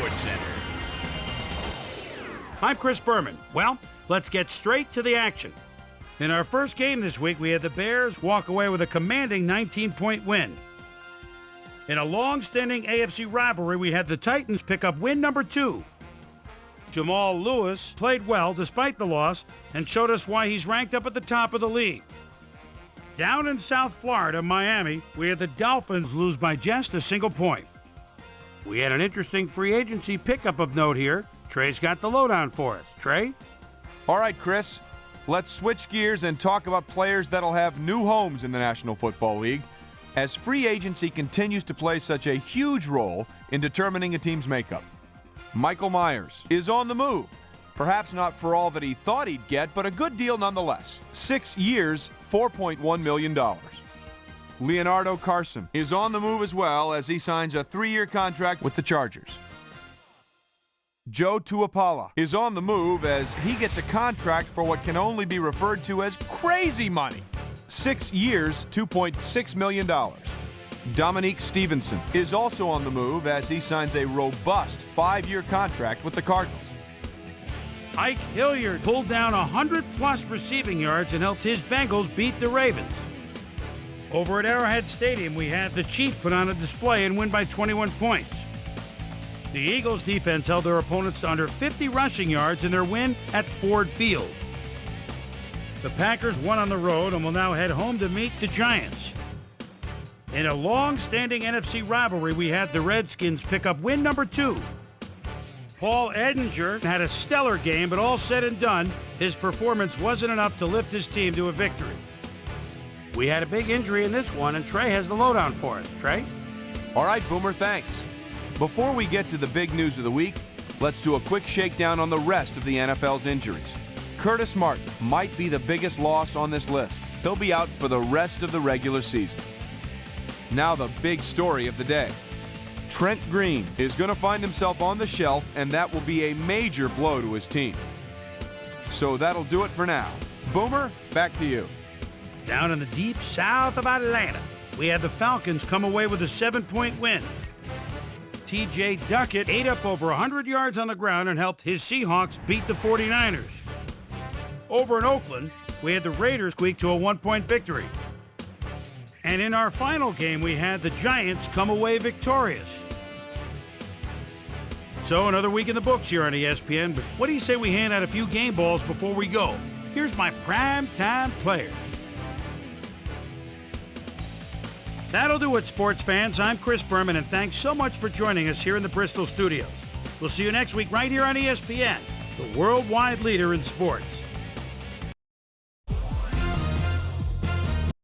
SportsCenter. I'm Chris Berman. Well, let's get straight to the action. In our first game this week, we had the Bears walk away with a commanding 19-point win. In a long-standing AFC rivalry, we had the Titans pick up win number 2. Jamal Lewis played well despite the loss and showed us why he's ranked up at the top of the league. Down in South Florida, Miami, we had the Dolphins lose by just a single point. We had an interesting free agency pickup of note here. Trey's got the lowdown for us. Trey? All right, Chris. Let's switch gears and talk about players that'll have new homes in the National Football League, as free agency continues to play such a huge role in determining a team's makeup. Michael Myers is on the move. Perhaps not for all that he thought he'd get, but a good deal nonetheless. 6 years, $4.1 million. Leonardo Carson is on the move as well as he signs a 3-year contract with the Chargers. Joe Tuapala is on the move as he gets a contract for what can only be referred to as crazy money. 6 years, $2.6 million. Dominique Stevenson is also on the move as he signs a robust 5-year contract with the Cardinals. Ike Hilliard pulled down 100-plus receiving yards and helped his Bengals beat the Ravens. Over at Arrowhead Stadium, we had the Chiefs put on a display and win by 21 points. The Eagles' defense held their opponents to under 50 rushing yards in their win at Ford Field. The Packers won on the road and will now head home to meet the Giants. In a long-standing NFC rivalry, we had the Redskins pick up win number 2. Paul Edinger had a stellar game, but all said and done, his performance wasn't enough to lift his team to a victory. We had a big injury in this one, and Trey has the lowdown for us. Trey? All right, Boomer, thanks. Before we get to the big news of the week, let's do a quick shakedown on the rest of the NFL's injuries. Curtis Martin might be the biggest loss on this list. He'll be out for the rest of the regular season. Now the big story of the day. Trent Green is going to find himself on the shelf, and that will be a major blow to his team. So that'll do it for now. Boomer, back to you. Down in the deep south of Atlanta, we had the Falcons come away with a 7-point win. T.J. Duckett ate up over 100 yards on the ground and helped his Seahawks beat the 49ers. Over in Oakland, we had the Raiders squeak to a 1-point victory. And in our final game, we had the Giants come away victorious. So another week in the books here on ESPN, but what do you say we hand out a few game balls before we go? Here's my primetime players. That'll do it, sports fans. I'm Chris Berman, and thanks so much for joining us here in the Bristol studios. We'll see you next week right here on ESPN, the worldwide leader in sports.